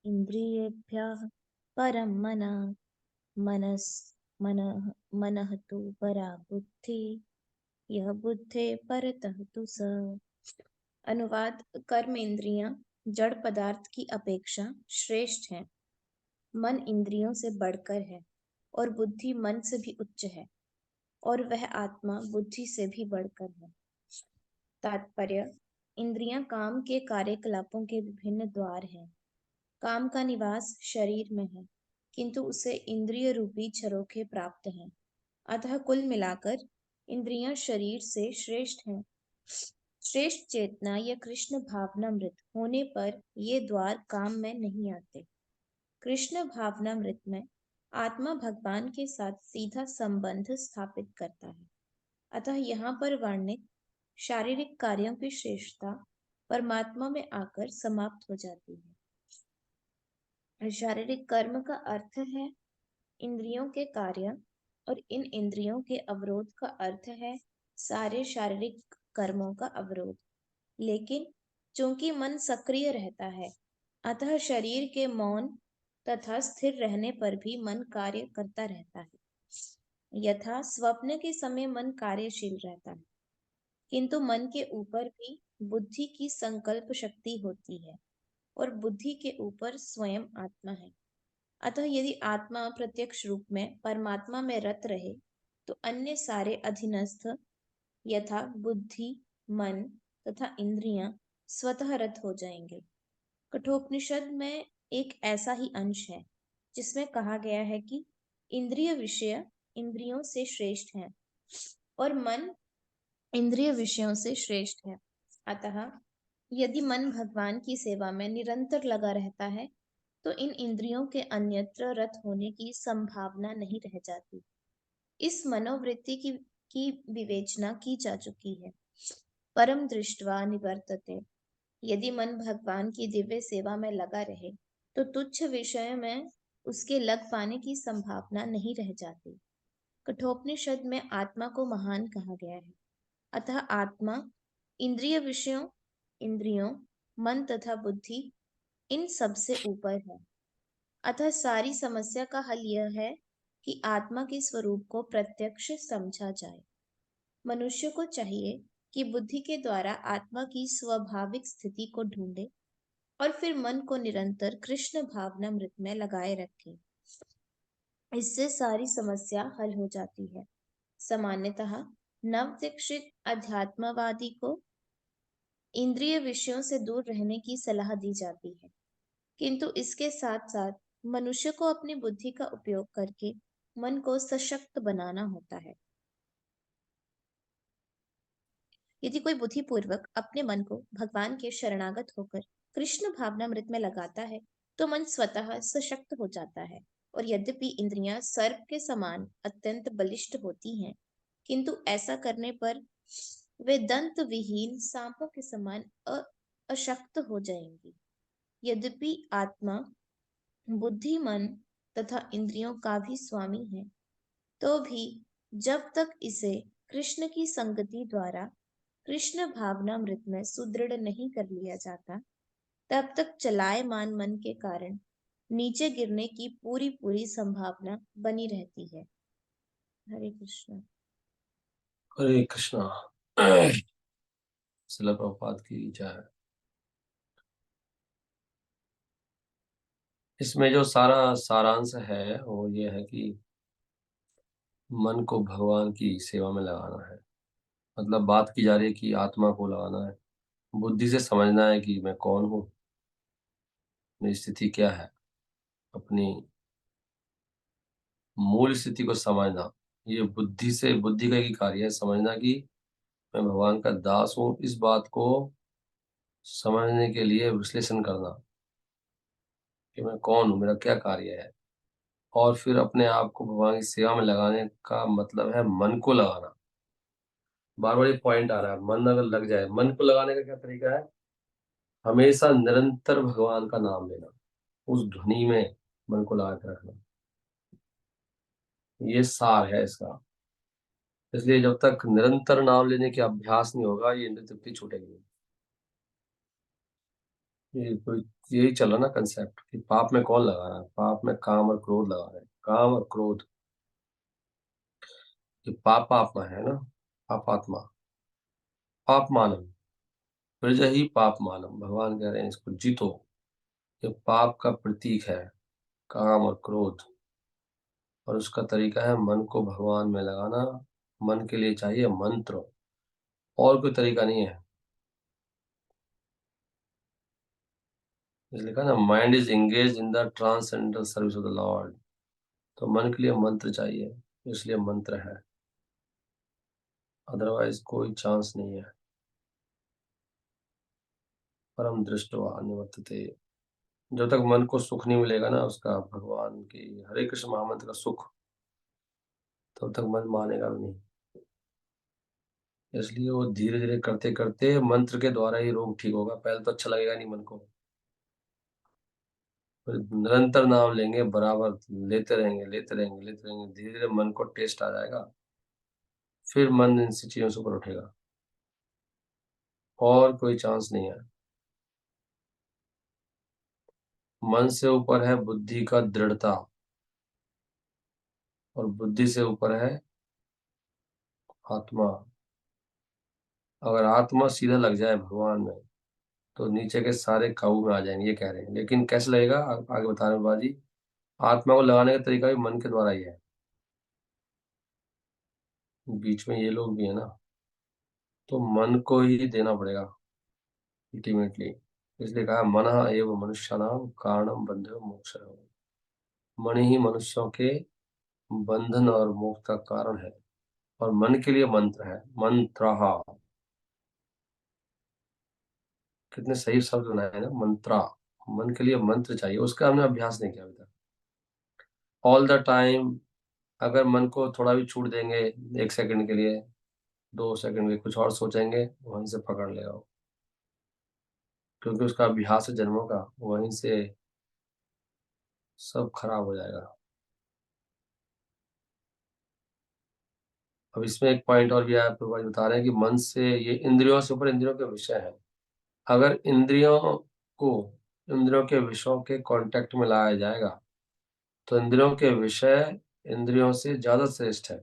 इन्द्रियेभ्यः परं मनः मनस् मनः मनः तु परा बुद्धिः यह बुद्धे परतः तु स। अनुवाद: कर्म इंद्रियां जड़ पदार्थ की अपेक्षा श्रेष्ठ हैं। मन इंद्रियों से बढ़कर है और बुद्धि मन से भी उच्च है, और वह आत्मा बुद्धि से भी बढ़कर है। तात्पर्य: इंद्रियां काम के कार्यकलापों के विभिन्न द्वार हैं। काम का निवास शरीर में है, किंतु उसे इंद्रिय रूपी झरोखे प्राप्त हैं। अतः कुल मिलाकर इंद्रियां शरीर से श्रेष्ठ हैं। श्रेष्ठ चेतना या कृष्ण भावनामृत होने पर ये द्वार काम में नहीं आते। कृष्ण भावनामृत में आत्मा भगवान के साथ सीधा संबंध स्थापित करता है। अतः यहाँ पर वर्णित शारीरिक कार्यों की श्रेष्ठता परमात्मा में आकर समाप्त हो जाती है। शारीरिक कर्म का अर्थ है इंद्रियों के कार्य, और इन इंद्रियों के अवरोध का अर्थ है सारे शारीरिक कर्मों का अवरोध। लेकिन चूंकि मन सक्रिय रहता है, अतः शरीर के मौन तथा स्थिर रहने पर भी मन कार्य करता रहता है। यथा स्वप्न के समय मन कार्यशील रहता है, किंतु मन के ऊपर भी बुद्धि की संकल्प शक्ति होती है, और बुद्धि के ऊपर स्वयं आत्मा है। अतः यदि आत्मा प्रत्यक्ष रूप में परमात्मा में रत रहे, तो अन्य सारे अधीनस्थ यथा बुद्धि, मन तथा इंद्रियां स्वतः रत हो जाएंगे। कठोपनिषद में एक ऐसा ही अंश है जिसमें कहा गया है कि इंद्रिय विषय इंद्रियों से श्रेष्ठ है और मन इंद्रिय विषयों से श्रेष्ठ है। अतः यदि मन भगवान की सेवा में निरंतर लगा रहता है, तो इन इंद्रियों के अन्यत्र रत होने की संभावना नहीं रह जाती। इस मनोवृत्ति की विवेचना की जा चुकी है। परम दृष्ट्वा निवर्तते। यदि मन भगवान की दिव्य सेवा में लगा रहे, तो तुच्छ विषय में उसके लग पाने की संभावना नहीं रह जाती। कठोपनिषद में आत्मा को महान कहा गया है। अतः आत्मा इंद्रिय विषयों, इंद्रियों, मन तथा बुद्धि इन सब से ऊपर है। अतः सारी समस्या का हल यह है कि आत्मा के स्वरूप को प्रत्यक्ष समझा जाए। मनुष्य को चाहिए कि बुद्धि के द्वारा आत्मा की स्वाभाविक स्थिति को ढूंढे और फिर मन को निरंतर कृष्ण भावनामृत में लगाए रखे। इससे सारी समस्या हल हो जाती है। सामान्यतः नव दीक्षित अध्यात्मवादी को इंद्रिय विषयों से दूर रहने की सलाह दी जाती है, किंतु इसके साथ साथ मनुष्य को अपनी बुद्धि का उपयोग करके मन को सशक्त बनाना होता है। यदि कोई बुद्धिपूर्वक अपने मन को भगवान के शरणागत होकर कृष्ण भावनामृत में लगाता है, तो मन स्वतः सशक्त हो जाता है। और यद्यपि इंद्रियां सर्प के समान अत्यंत बलिष्ठ होती हैं, किंतु ऐसा करने पर वे दंत विहीन सांपों के समान अशक्त हो जाएंगी। यद्यपि आत्मा बुद्धि, मन तथा इंद्रियों का भी स्वामी है, तो भी जब तक इसे कृष्ण की संगति द्वारा कृष्ण भावनामृत में सुदृढ़ नहीं कर लिया जाता, तब तक चलायमान मन के कारण नीचे गिरने की पूरी पूरी संभावना बनी रहती है। हरे कृष्ण। हरे कृष्णा। श्रील प्रभुपाद की जय। इसमें जो सारा सारांश है वो ये है कि मन को भगवान की सेवा में लगाना है। मतलब बात की जा रही है कि आत्मा को लगाना है, बुद्धि से समझना है कि मैं कौन हूँ, मेरी स्थिति क्या है, अपनी मूल स्थिति को समझना। ये बुद्धि से, बुद्धि का ही कार्य है समझना कि मैं भगवान का दास हूँ। इस बात को समझने के लिए विश्लेषण करना कि मैं कौन हूँ, मेरा क्या कार्य है, और फिर अपने आप को भगवान की सेवा में लगाने का मतलब है मन को लगाना। बार बार ये पॉइंट आ रहा है, मन अगर लग जाए। मन को लगाने का क्या तरीका है? हमेशा निरंतर भगवान का नाम लेना, उस ध्वनि में मन को लगा के रखना, ये सार है इसका। इसलिए जब तक निरंतर नाम लेने के अभ्यास नहीं होगा, ये इंद्रिय तृप्ति छूटेगी नहीं। ये कोई यही चला ना कंसेप्ट कि पाप में कौन लगा रहा है? पाप में काम और क्रोध लगा रहे हैं। काम और क्रोध, ये पापात्मा है ना, पापात्मा, पाप मानम, प्रजा ही पाप मानम। भगवान कह रहे हैं इसको जीतो। ये पाप का प्रतीक है, काम और क्रोध। और उसका तरीका है मन को भगवान में लगाना। मन के लिए चाहिए मंत्र, और कोई तरीका नहीं है। इसलिए कहा ना, mind is engage in the transcendental service of the Lord. तो मन के लिए मंत्र चाहिए, इसलिए मंत्र है, अदरवाइज कोई चांस नहीं है। परम दृष्टवा निवर्तते। जब तक मन को सुख नहीं मिलेगा ना उसका, भगवान की हरे कृष्ण महामंत्र का सुख, तब तक मन मानेगा भी नहीं। इसलिए वो धीरे धीरे करते करते मंत्र के द्वारा ही रोग ठीक होगा। पहले तो अच्छा लगेगा नहीं मन को, फिर निरंतर नाम लेंगे, बराबर लेते रहेंगे, लेते रहेंगे, लेते रहेंगे, धीरे धीरे मन को टेस्ट आ जाएगा। फिर मन इन सी चीजों से ऊपर उठेगा, और कोई चांस नहीं है। मन से ऊपर है बुद्धि का दृढ़ता, और बुद्धि से ऊपर है आत्मा। अगर आत्मा सीधा लग जाए भगवान में, तो नीचे के सारे काबू में आ जाएंगे, ये कह रहे हैं। लेकिन कैसे लगेगा, आगे बता रहे हैं बाबा जी। आत्मा को लगाने का तरीका भी मन के द्वारा ही है। बीच में ये लोग भी है ना, तो मन को ही देना पड़ेगा अल्टीमेटली। इसलिए कहा मन एवं मनुष्याणाम कारणम बंध मोक्ष। मन ही मनुष्यों के बंधन और मोक्ष का कारण है। और मन के लिए मंत्र है, मंत्र। कितने सही शब्द बनाए ना, मंत्रा। मन के लिए मंत्र चाहिए, उसका हमने अभ्यास नहीं किया अभी तक। ऑल द टाइम अगर मन को थोड़ा भी छूट देंगे, 1 सेकंड के लिए, 2 सेकंड के, कुछ और सोचेंगे, वहीं से पकड़ लेगा वो। क्योंकि उसका अभ्यास है जन्मों का, वहीं से सब खराब हो जाएगा। अब इसमें एक पॉइंट और भी आया, प्रभुपाद जी बता रहे हैं कि मन से, ये इंद्रियों से ऊपर इंद्रियों के विषय है। अगर को इंद्रियों के विषयों के कांटेक्ट में लाया जाएगा, तो इंद्रियों के विषय इंद्रियों से ज्यादा श्रेष्ठ है।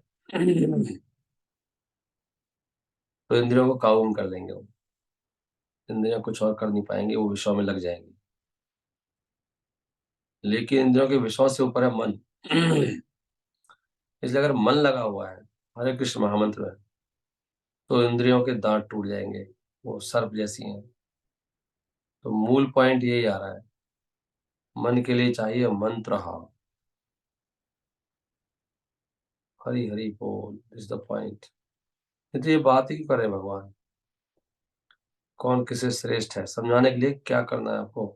तो इंद्रियों को काबू में कर लेंगे वो। इंद्रियां कुछ और कर नहीं पाएंगे, वो विषयों में लग जाएंगी। लेकिन इंद्रियों के विषयों से ऊपर है मन। इसलिए अगर मन लगा हुआ है हरे कृष्ण महामंत्र में, तो इंद्रियों के दांत टूट जाएंगे, वो सर्प जैसी हैं। तो मूल पॉइंट यही आ रहा है, मन के लिए चाहिए मंत्र। हरि हरि बोल इज द पॉइंट। तो ये बात ही कर रहे हैं भगवान, कौन किसे श्रेष्ठ है, समझाने के लिए क्या करना है आपको,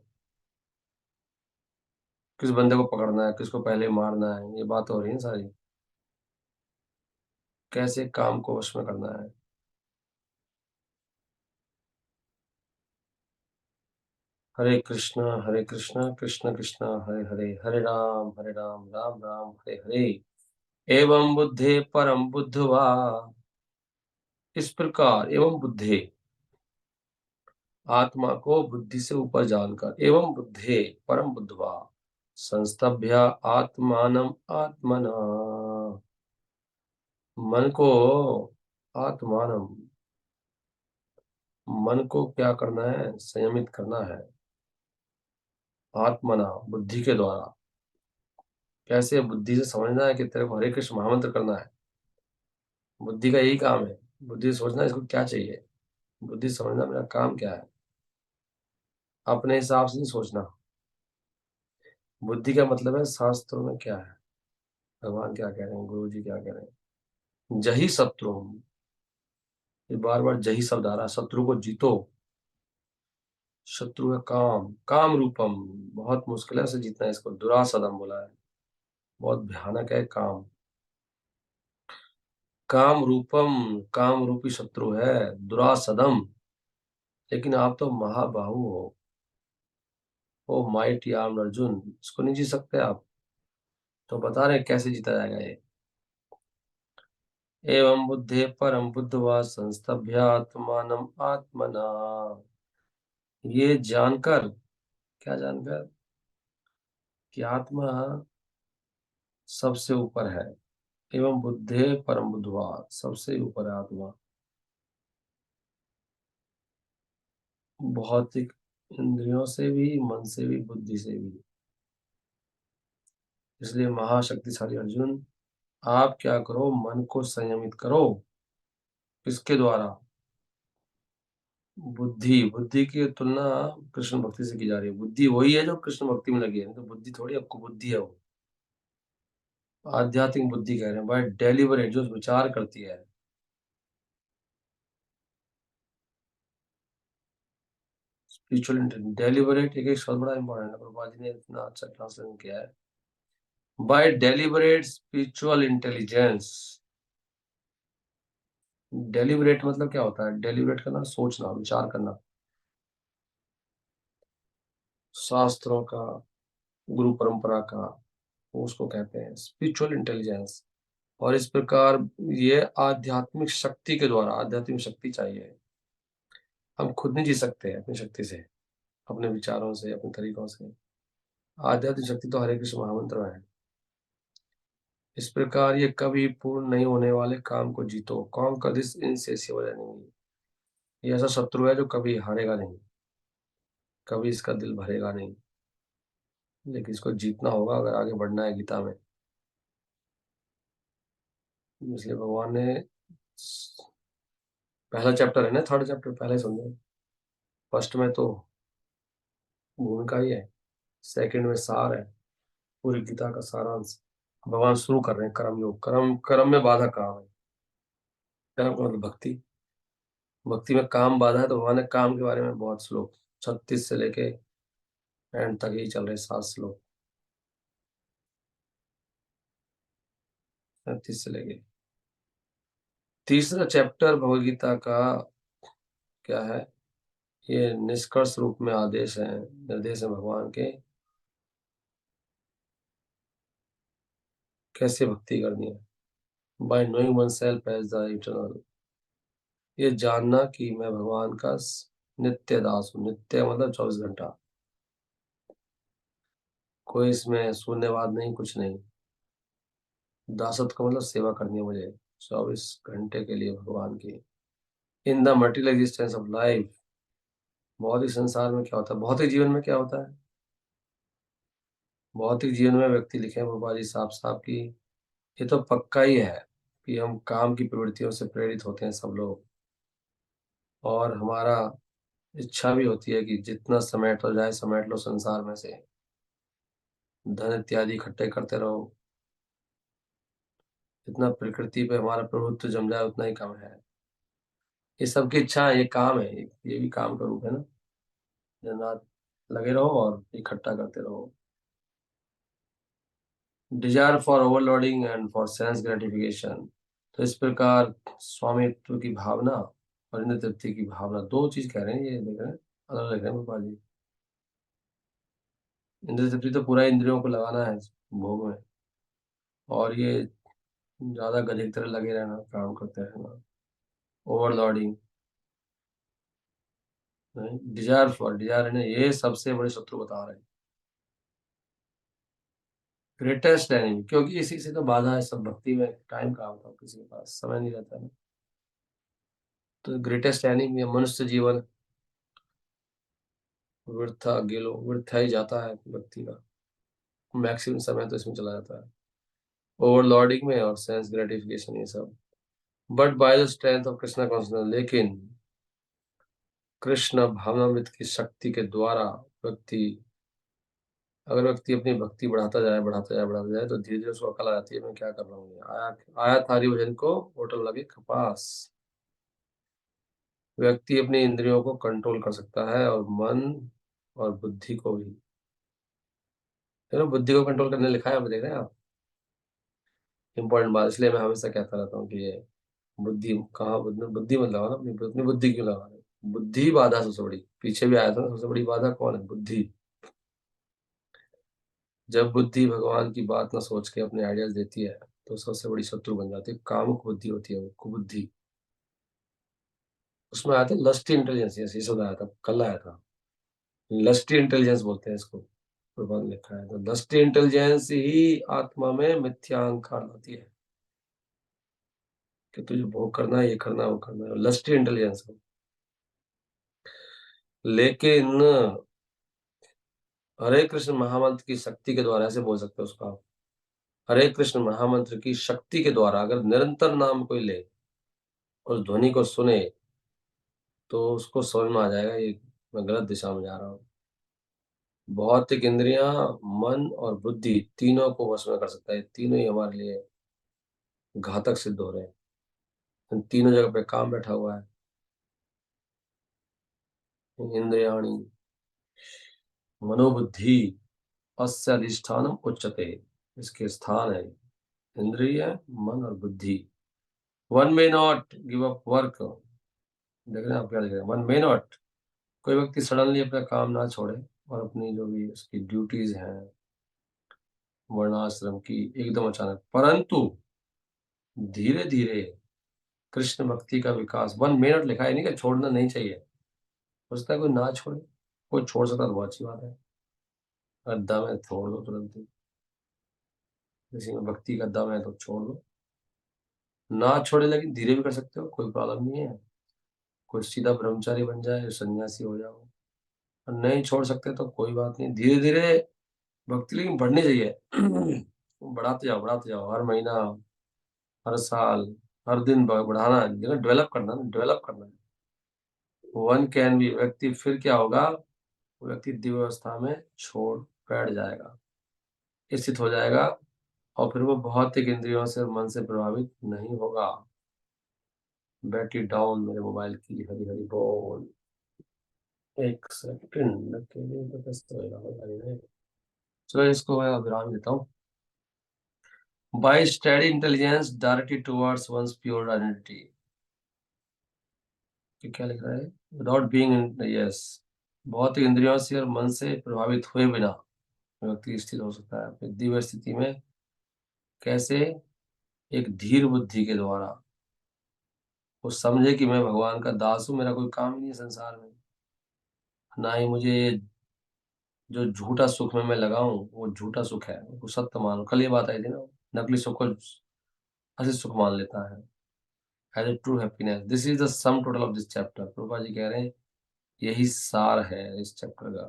किस बंदे को पकड़ना है, किसको पहले मारना है, ये बात हो रही है सारी। कैसे काम को वश में करना है। हरे कृष्ण कृष्ण कृष्ण हरे हरे, हरे राम राम राम हरे हरे। एवं बुद्धे परम बुद्धवा। इस प्रकार एवं बुद्धे, आत्मा को बुद्धि से ऊपर जानकर, एवं बुद्धे परम बुद्धवा, संस्तभ्य आत्मानम आत्मना। मन को आत्मानम, मन को क्या करना है, संयमित करना है। आत्मना, बुद्धि के द्वारा। कैसे, बुद्धि से समझना है कि तेरे को हरे कृष्ण महामंत्र करना है। बुद्धि का यही काम है। बुद्धि से सोचना इसको क्या चाहिए, बुद्धि से समझना मेरा काम क्या है। अपने हिसाब से नहीं सोचना। बुद्धि का मतलब है शास्त्रों में क्या है, भगवान क्या कह रहे हैं, गुरु जी क्या कह रहे हैं। जही शत्रु, ये बार बार जही शब्द आ रहा है, शत्रु को जीतो। शत्रु है काम, काम रूपम। बहुत मुश्किल है उसे जीतना, इसको दुरासदम बोला है। बहुत भयानक है काम। काम रूपम, काम रूपी शत्रु है दुरासदम। लेकिन आप तो महाबाहु हो, ओ माइटी आर्म अर्जुन, इसको नहीं जीत सकते आप। तो बता रहे हैं कैसे जीता जाएगा ये। एवं बुद्धे परम बुद्धवा संस्तभ्य आत्मानम आत्मना। ये जानकर, क्या जानकर, कि आत्मा सबसे ऊपर है एवं बुद्धे परम बुद्धवा, सबसे ऊपर है आत्मा, भौतिक इंद्रियों से भी, मन से भी, बुद्धि से भी। इसलिए महाशक्तिशाली अर्जुन, आप क्या करो, मन को संयमित करो। किसके द्वारा? बुद्धि। बुद्धि की तुलना कृष्ण भक्ति से की जा रही है। बुद्धि वही है जो कृष्ण भक्ति में लगी है, तो बुद्धि थोड़ी आपको बुद्धि है वो। आध्यात्मिक बुद्धि कह रहे हैं भाई, डेलिबरेट, जो विचार करती है। स्पिरिचुअल इंटेलिजेंस, डेलिबरेट एक एक शब्द बड़ा इंपॉर्टेंट है, प्रभुपाद जी ने इतना अच्छा ट्रांसलेशन किया है। By deliberate spiritual intelligence. Deliberate मतलब क्या होता है? डेलिबरेट करना, सोचना, विचार करना, शास्त्रों का, गुरु परंपरा का, उसको कहते हैं स्पिरिचुअल इंटेलिजेंस। और इस प्रकार ये आध्यात्मिक शक्ति के द्वारा, आध्यात्मिक शक्ति चाहिए। हम खुद नहीं जी सकते अपनी शक्ति से, अपने विचारों से, अपने तरीकों से। आध्यात्मिक शक्ति तो हरे कृष्ण महामंत्र में है। इस प्रकार ये कभी पूर्ण नहीं होने वाले काम को जीतो। Conquer this inaccessible enemy. ये ऐसा शत्रु है जो कभी हारेगा नहीं, कभी इसका दिल भरेगा नहीं, लेकिन इसको जीतना होगा अगर आगे बढ़ना है गीता में। इसलिए भगवान ने, पहला चैप्टर है ना, थर्ड चैप्टर पहले ही समझो। फर्स्ट में तो भूमिका ही है, सेकंड में सार है, पूरी गीता का सारांश। भगवान शुरू कर रहे हैं कर्म योग। कर्म, कर्म में बाधा कहाँ है? कर्म का मतलब भक्ति। भक्ति में काम बाधा है, तो भगवान ने काम के बारे में बहुत श्लोक, 36 से लेके एंड तक ही चल रहे 7 श्लोक, 37 से लेके। तीसरा चैप्टर भगवद गीता का क्या है? ये निष्कर्ष रूप में आदेश है, निर्देश है भगवान के, कैसे भक्ति करनी है। By knowing oneself as the eternal. ये जानना कि मैं भगवान का नित्य दास हूँ। नित्य मतलब 24 घंटा, कोई इसमें शून्यवाद नहीं, कुछ नहीं। दासत्व का मतलब सेवा करनी है मुझे 24 घंटे के लिए भगवान की। In the material existence of life. भौतिक संसार में क्या होता है? भौतिक जीवन में क्या होता है? भौतिक जीवन में व्यक्ति लिखे हैं बाबा जी साफ साफ की, ये तो पक्का ही है कि हम काम की प्रवृत्तियों से प्रेरित होते हैं सब लोग, और हमारा इच्छा भी होती है कि जितना समेट हो जाए समेट लो संसार में से, धन इत्यादि इकट्ठे करते रहो, जितना प्रकृति पे हमारा प्रभुत्व जम जाए उतना ही कम है। ये सबकी इच्छा है, ये काम है, ये भी काम का रूप है ना। दिन रात लगे रहो और इकट्ठा करते रहो। Desire for overloading and for sense gratification. तो इस प्रकार स्वामित्व की भावना और इंद्र तृप्ति की भावना, दो चीज कह रहे हैं, ये देख रहे हैं, अलग लग रहे हैं गोपाल जी। इंद्र तृप्ति तो पूरा इंद्रियों को लगाना है भोग में, और ये ज्यादा गधे की तरह लगे रहना, काम करते रहना, ओवरलोडिंग। डिजायर फॉर, डिजायर है, ये सबसे बड़े शत्रु बता रहे हैं, ग्रेटेस्ट एनिमी। क्योंकि इसी से तो बाधा है सब। भक्ति में टाइम कहाँ होता है, किसी के पास समय नहीं रहता है। तो ग्रेटेस्ट एनिमी है मनुष्य जीवन। वृथा गेलो, वृथा ही जाता है व्यक्ति का, मैक्सिमम समय तो इसमें चला जाता है, ओवरलोडिंग में और सेंस ग्रेटिफिकेशन, ये सब। But by the strength of Krishna consciousness, लेकिन कृष्ण भावनामृत की शक्ति के द्वारा व्यक्ति, अगर व्यक्ति अपनी भक्ति बढ़ाता जाए, बढ़ाता जाए, बढ़ाता जाए, तो धीरे धीरे उसको अकल आ जाती है मैं क्या कर रहा हूँ। आया, आया थारी भजन को होटल लगे कपास। व्यक्ति अपनी इंद्रियों को कंट्रोल कर सकता है, और मन और बुद्धि को भी। बुद्धि को कंट्रोल करने लिखा है, आप देख रहे हैं आप, इंपॉर्टेंट बात। इसलिए मैं हमेशा कहता रहता हूँ कि ये बुद्धि कहाँ, बुद्धि बुद्धि मत लगाओ ना, अपनी अपनी बुद्धि क्यों लगा रहे हो? बुद्धि बाधा सबसे बड़ी, पीछे भी आया था ना, सबसे बड़ी बाधा कौन है? बुद्धि। जब बुद्धि भगवान की बात ना सोच के अपने आइडियाज देती है, तो सबसे बड़ी शत्रु बन जाती है। कामुक बुद्धि होती है वो, कुबुद्धि। उसमें आया था लस्टी इंटेलिजेंस, ये शब्द आया था, कल आया था। लस्टी इंटेलिजेंस बोलते हैं इसको, प्रबंध लिखा है। तो लस्टी इंटेलिजेंस ही आत्मा में मिथ्या अहंकार लाती है कि तुझे वो करना है, ये करना है, वो करना है, लस्टी इंटेलिजेंस है। लेकिन हरे कृष्ण महामंत्र की शक्ति के द्वारा, ऐसे बोल सकते हो उसका, हरे कृष्ण महामंत्र की शक्ति के द्वारा अगर निरंतर नाम कोई ले और ध्वनि को सुने तो उसको समझ में आ जाएगा ये मैं गलत दिशा में जा रहा हूँ। भौतिक इंद्रियां, मन और बुद्धि तीनों को वश में कर सकता है। तीनों ही हमारे लिए घातक सिद्ध हो रहे हैं। इन तीनों जगह पे काम बैठा हुआ है। इंद्रियाणी मनोबुद्धि अस्य अधिष्ठानम उच्यते, इसके स्थान है इंद्रिय, मन और बुद्धि। One may not give up work, देख रहे हैं आप क्या लिख रहे हैं, वन मे नॉट, कोई व्यक्ति सडनली अपना काम ना छोड़े और अपनी जो भी उसकी ड्यूटीज हैं वर्णाश्रम की एकदम अचानक, परंतु धीरे धीरे कृष्ण भक्ति का विकास। वन मिनट लिखा है, नहीं कि छोड़ना नहीं चाहिए, हो सकता है कोई ना छोड़े, कोई छोड़ सकता है तो बहुत अच्छी बात है। अगर दम है छोड़ दो तुरंत ही, किसी में भक्ति का दम है तो छोड़ दो। ना छोड़े लेकिन धीरे भी कर सकते हो, कोई प्रॉब्लम नहीं है। कोई सीधा ब्रह्मचारी बन जाए, सन्यासी हो जाओ। और नहीं छोड़ सकते तो कोई बात नहीं, धीरे धीरे भक्ति लेकिन बढ़नी चाहिए। बढ़ाते जाओ, हर महीना, हर साल, हर दिन बढ़ाना है, डेवलप करना है, डेवलप करना है। वन कैन बी, व्यक्ति फिर क्या होगा, व्यक्ति दिव्य अवस्था में छोड़ बैठ जाएगा, स्थित हो जाएगा, और फिर वो भौतिक इंद्रियों से और मन से प्रभावित नहीं होगा। बैटरी डाउन मेरे मोबाइल की, हरी हरी बोल। एक सेकंड के लिए तो व्यस्त होएगा, होगा नहीं। चलो इसको मैं विराम देता हूँ। By study intelligence directed towards one's pure identity, क्या लिख रहा है, विदाउट बीइंग, यस, भौतिक इंद्रियों से और मन से प्रभावित हुए बिना व्यक्ति स्थित हो सकता है अपनी दिव्य स्थिति में। कैसे? एक धीर बुद्धि के द्वारा। वो समझे कि मैं भगवान का दास हूँ, मेरा कोई काम ही नहीं है संसार में, ना ही मुझे ये जो झूठा सुख में मैं लगा हूँ वो झूठा सुख है, वो सत्य मानो। कल ये बात आई थी ना, नकली सुख को असली सुख मान लेता है as a true happiness. This is the sum total of this chapter. Prabhupada ji कह रहे हैं यही सार है इस चैप्टर का।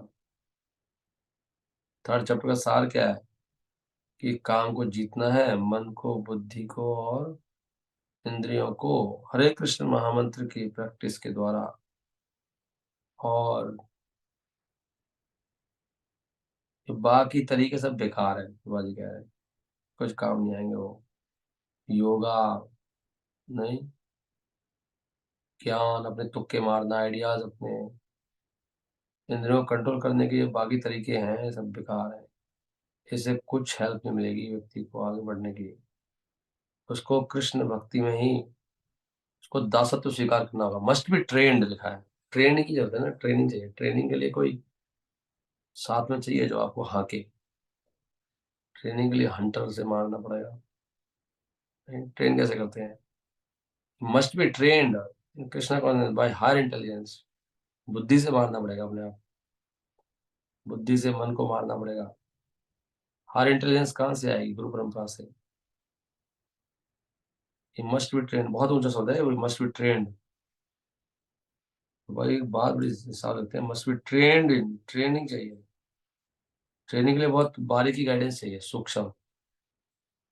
थर्ड चैप्टर का सार क्या है कि काम को जीतना है, मन को, बुद्धि को और इंद्रियों को हरे कृष्ण महामंत्र की प्रैक्टिस के द्वारा। और ये बाकी तरीके सब बेकार है, बाजी कह रहे हैं, कुछ काम नहीं आएंगे वो। योगा नहीं, ज्ञान, अपने तुक्के मारना, आइडियाज, अपने इंद्रियों को कंट्रोल करने के ये बाकी तरीके हैं, ये सब बेकार है। इससे कुछ हेल्प नहीं मिलेगी व्यक्ति को आगे बढ़ने की। उसको कृष्ण भक्ति में ही उसको दासत्व स्वीकार करना होगा। मस्ट बी ट्रेंड लिखा है, ट्रेनिंग की जरूरत है ना, ट्रेनिंग चाहिए। ट्रेनिंग के लिए कोई साथ में चाहिए जो आपको हाके। ट्रेनिंग के लिए हंटर से मारना पड़ेगा। ट्रेन कैसे करते हैं? Must be trained Krishna conscious by higher intelligence. बुद्धि से मारना पड़ेगा अपने आप, बुद्धि से मन को मारना पड़ेगा। हायर इंटेलिजेंस कहाँ से आएगी? गुरु परंपरा से। ये मस्ट बी ट्रेंड बहुत ऊंचा शब्द है, मस्ट बी ट्रेंड। भाई बात बड़ी हिसाब लगते हैं, मस्ट बी ट्रेंड इन, ट्रेनिंग चाहिए। ट्रेनिंग के लिए बहुत बारीकी गाइडेंस चाहिए, सूक्ष्म,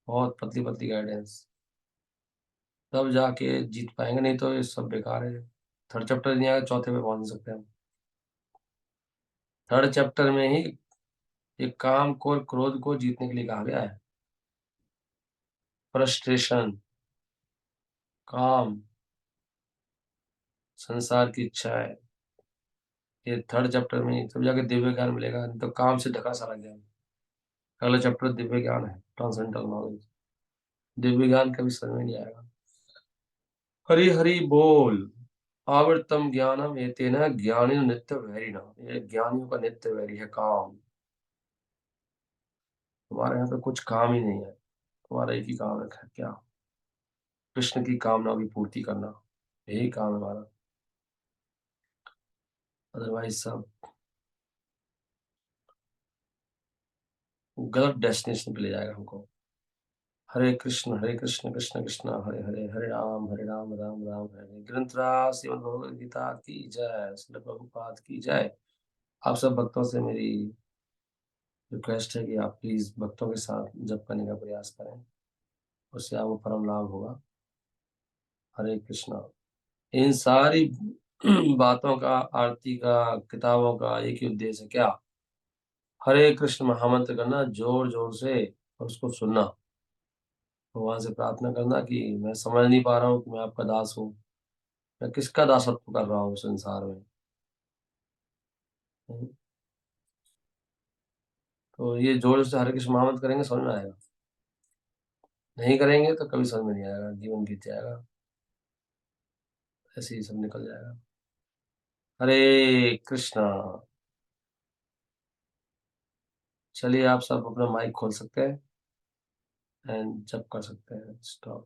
बहुत पतली पतली गाइडेंस, तब जाके जीत पाएंगे, नहीं तो ये सब बेकार है। थर्ड चैप्टर नहीं आया, चौथे पे पहुंच नहीं सकते हम। थर्ड चैप्टर में ही ये काम को और क्रोध को जीतने के लिए कहा गया है। फ्रस्ट्रेशन, काम, संसार की इच्छाएं, ये थर्ड चैप्टर में ही तब जाके दिव्य ज्ञान मिलेगा, नहीं तो काम से ढका सारा ज्ञान। अगला चैप्टर दिव्य ज्ञान है, ट्रांसेंडेंटल नॉलेज। दिव्य ज्ञान कभी समझ में नहीं आएगा। हरि हरि बोल। आवृतम ज्ञानम एतेन ज्ञानी नित्य वैरिणा, ये ज्ञानियों का नित्य वैरी है काम। तुम्हारे यहाँ पे कुछ काम ही नहीं है, तुम्हारा एक ही काम है क्या? कृष्ण की कामना की पूर्ति करना, यही काम है हमारा। अदरवाइज सब गलत डेस्टिनेशन पे ले जाएगा हमको। हरे कृष्ण, कृष्ण कृष्ण, हरे हरे, हरे राम, राम राम हरे हरे। ग्रंथराज श्रीमद् भगवद गीता की जय, श्रील प्रभुपाद की जय। आप सब भक्तों से मेरी रिक्वेस्ट है कि आप प्लीज़ भक्तों के साथ जप करने का प्रयास करें, उससे आपको परम लाभ होगा। हरे कृष्णा। इन सारी बातों का, आरती का, किताबों का एक ही उद्देश्य है, क्या? हरे कृष्ण महामंत्र करना जोर-जोर से और उसको सुनना। भगवान से प्रार्थना करना कि मैं समझ नहीं पा रहा हूँ कि मैं आपका दास हूँ। मैं किसका दासत्व कर रहा हूँ संसार में? हुँ, तो ये जोर से हरे कृष्ण महामंत्र करेंगे समझ में आएगा। नहीं करेंगे तो कभी समझ में नहीं आएगा, जीवन बीत जाएगा, ऐसे ही सब निकल जाएगा। हरे कृष्णा। चलिए आप सब अपना माइक खोल सकते हैं एंड जप कर सकते हैं। स्टॉप।